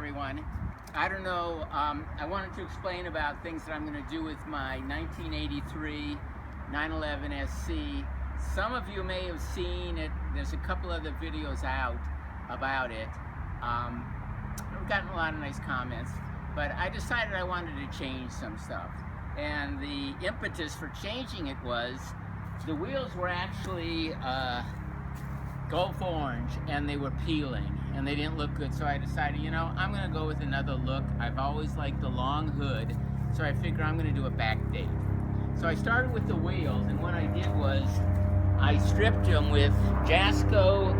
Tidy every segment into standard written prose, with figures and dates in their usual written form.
everyone. I don't know, I wanted to explain about things that I'm going to do with my 1983 911 SC. Some of you may have seen it. There's a couple other videos out about it. I've gotten a lot of nice comments, but I decided I wanted to change some stuff. And the impetus for changing it was the wheels were actually Gulf orange and they were peeling and they didn't look good, so I decided, you know, I'm going to go with another look. I've always liked the long hood, so I figure I'm going to do a backdate. So I started with the wheels, and what I did was I stripped them with Jasco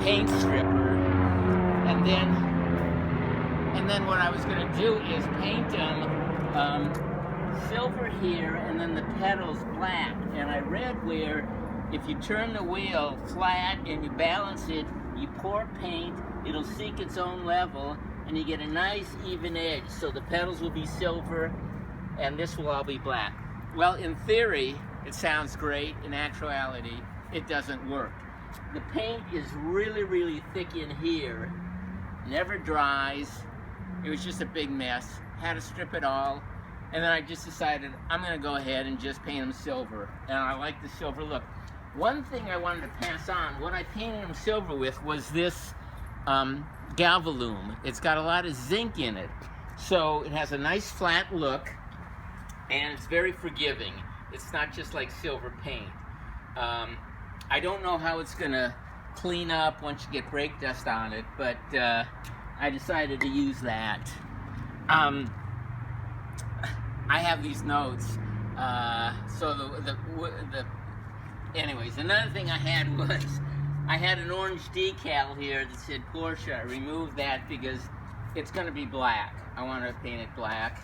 paint stripper, and then what I was going to do is paint them silver here and then the pedals black. And I read where if you turn the wheel flat and you balance it, you pour paint, it'll seek its own level and you get a nice even edge. So the pedals will be silver and this will all be black. Well, in theory, it sounds great. In actuality, it doesn't work. The paint is really, really thick in here, never dries. It was just a big mess. Had to strip it all. And then I just decided I'm going to go ahead and just paint them silver. And I like the silver look. One thing I wanted to pass on, what I painted them silver with was this Galvalume. It's got a lot of zinc in it. So it has a nice flat look and it's very forgiving. It's not just like silver paint. I don't know how it's going to clean up once you get brake dust on it, but I decided to use that. I have these notes, anyways, another thing I had was, I had an orange decal here that said Porsche. I removed that because it's going to be black. I want to paint it black.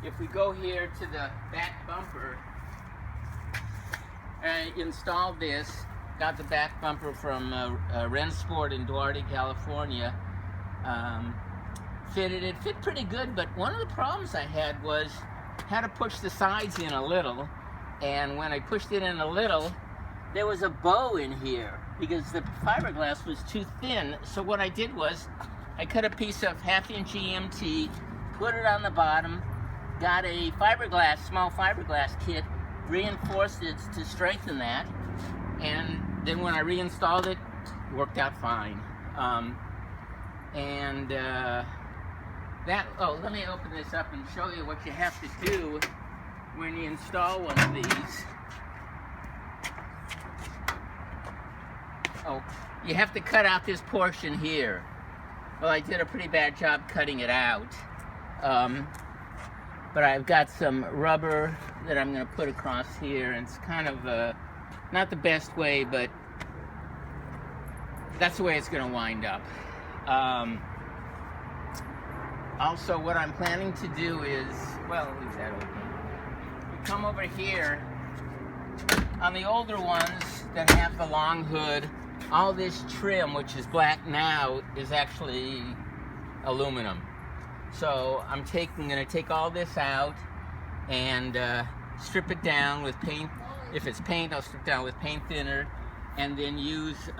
If we go here to the back bumper, I installed this, got the back bumper from Rensport in Duarte, California. Fitted it, fit pretty good, but one of the problems I had was had to push the sides in a little, and when I pushed it in a little, there was a bow in here because the fiberglass was too thin. So what I did was I cut a piece of 1/2-inch EMT, put it on the bottom, got a small fiberglass kit, reinforced it to strengthen that, and then when I reinstalled it, it worked out fine. Let me open this up and show you what you have to do when you install one of these. Oh, you have to cut out this portion here. Well, I did a pretty bad job cutting it out. But I've got some rubber that I'm going to put across here, and it's kind of not the best way, but that's the way it's going to wind up. Also, what I'm planning to do is, well, leave that open. You come over here, on the older ones that have the long hood, all this trim, which is black now, is actually aluminum. So I'm going to take all this out and strip it down with paint. If it's paint, I'll strip down with paint thinner, and then use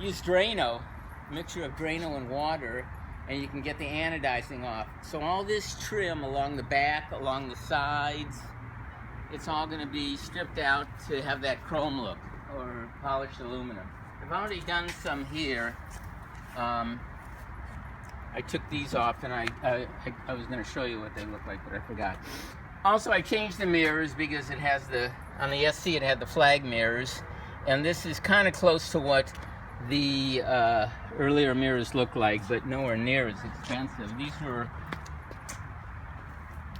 Drano, a mixture of Drano and water, and you can get the anodizing off. So all this trim along the back, along the sides, it's all going to be stripped out to have that chrome look, or polished aluminum. I've already done some here. I took these off, and I was going to show you what they look like, but I forgot. Also, I changed the mirrors because it has on the SC it had the flag mirrors, and this is kind of close to what the earlier mirrors look like, but nowhere near as expensive. These were,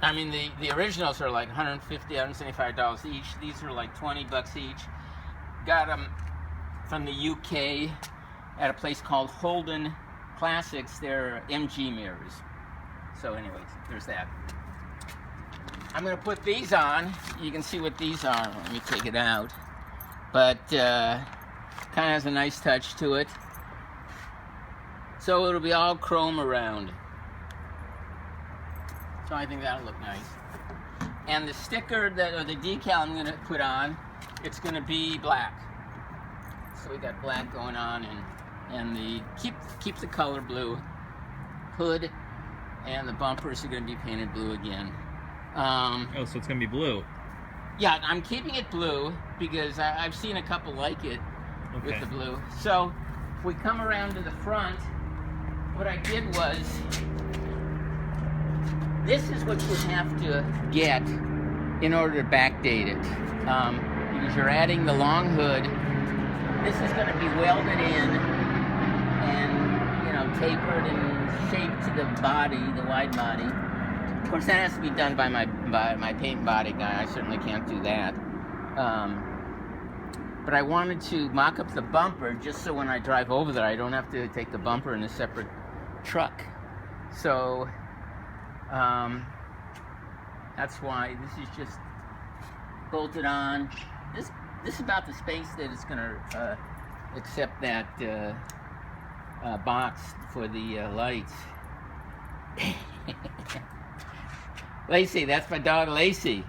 I mean, the originals are like $150, $175 each. These are like $20 each. Got them from the UK at a place called Holden Classics. They're MG mirrors. So anyways, there's that. I'm going to put these on. You can see what these are. Let me take it out. But kind of has a nice touch to it. So it'll be all chrome around. So I think that'll look nice. And the sticker or the decal I'm going to put on, it's going to be black. So we got black going on, and and the keep the color blue. Hood and the bumpers are going to be painted blue again. Oh, so it's going to be blue. Yeah, I'm keeping it blue because I've seen a couple like it with the blue. So if we come around to the front, what I did was, this is what you have to get in order to backdate it. Because you're adding the long hood. This is going to be welded in and, you know, tapered and shaped to the body, the wide body. Of course, that has to be done by my paint and body guy. I certainly can't do that. But I wanted to mock up the bumper just so when I drive over there, I don't have to take the bumper in a separate truck. So that's why this is just bolted on. This is about the space that it's going to accept that box for the lights. Lacey, that's my dog Lacey.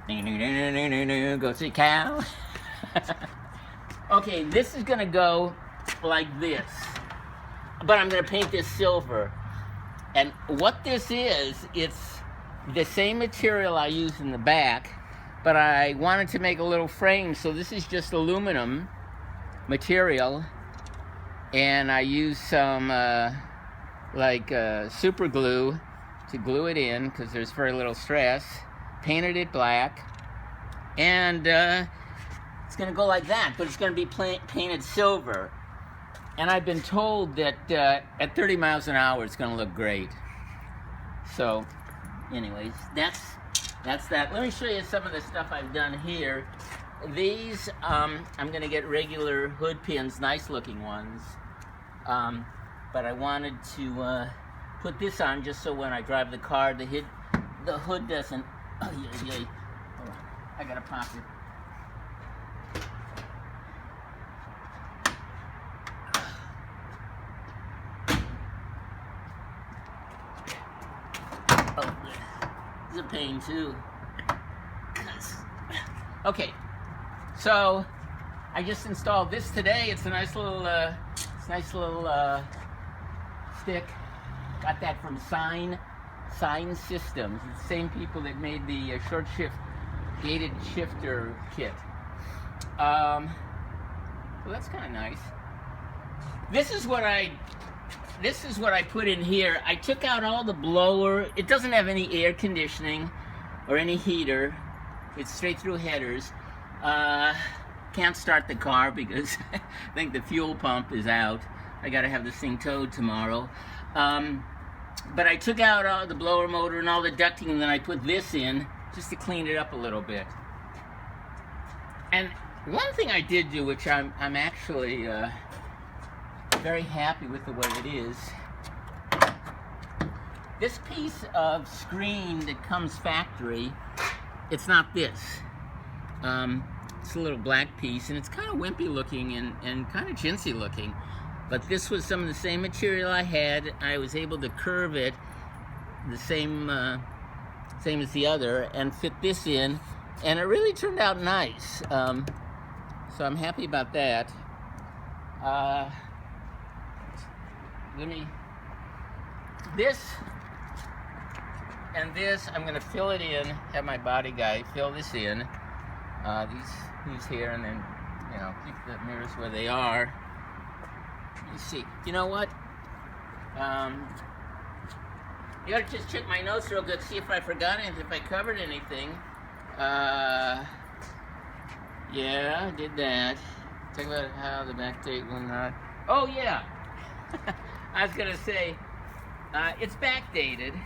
Go see cow. Okay, this is gonna go like this, but I'm gonna paint this silver. And what this is, it's the same material I use in the back, but I wanted to make a little frame, so this is just aluminum material, and I use some super glue to glue it in because there's very little stress. Painted it black, and it's going to go like that, but it's going to be painted silver. And I've been told that at 30 miles an hour it's going to look great. So anyways, that's that. Let me show you some of the stuff I've done here. These I'm going to get regular hood pins, nice looking ones, but I wanted to put this on just so when I drive the car, the hood doesn't. Oh, yeah. Hold on. I gotta pop it. Oh, this is a pain too. Okay, so I just installed this today. It's a nice little stick. Got that from Sign Systems. It's the same people that made the short shift gated shifter kit. Well, that's kind of nice. This is what I put in here. I took out all the blower. It doesn't have any air conditioning or any heater. It's straight through headers. Can't start the car because I think the fuel pump is out. I gotta have this thing towed tomorrow. But I took out all the blower motor and all the ducting, and then I put this in just to clean it up a little bit. And one thing I did do, which I'm actually very happy with the way it is, this piece of screen that comes factory, it's not this. It's a little black piece, and it's kind of wimpy looking and kind of chintzy looking. But this was some of the same material I had. I was able to curve it the same as the other and fit this in, and it really turned out nice. So I'm happy about that. This and this, I'm gonna fill it in, have my body guy fill this in. These here, and then, you know, keep the mirrors where they are. You see, you know what? You gotta just check my notes real good, see if I forgot anything, if I covered anything. Yeah, I did that. Talk about how the backdate will not. Oh yeah, I was gonna say it's backdated,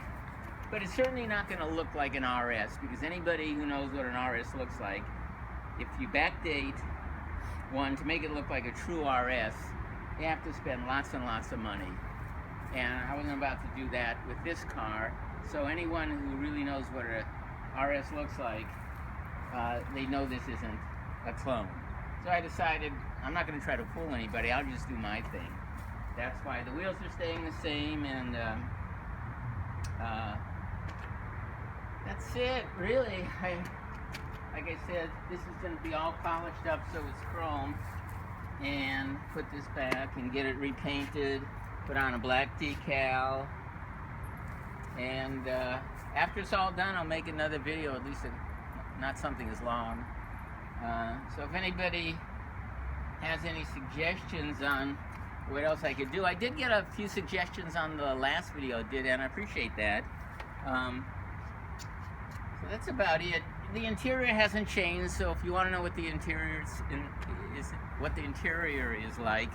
but it's certainly not gonna look like an RS, because anybody who knows what an RS looks like, if you backdate one to make it look like a true RS, you have to spend lots and lots of money. And I wasn't about to do that with this car, so anyone who really knows what a RS looks like, they know this isn't a clone. So I decided I'm not going to try to fool anybody, I'll just do my thing. That's why the wheels are staying the same, and that's it, really. Like I said, this is going to be all polished up so it's chrome. and put this back and get it repainted, put on a black decal, and after it's all done, I'll make another video, at least not something as long. So if anybody has any suggestions on what else I could do, I did get a few suggestions on the last video I did, and I appreciate that. So that's about it. The interior hasn't changed, so if you want to know what the interior is like,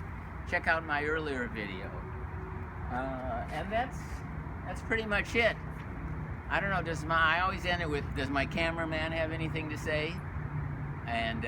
check out my earlier video. And that's pretty much it. I don't know, I always end it with, does my cameraman have anything to say? And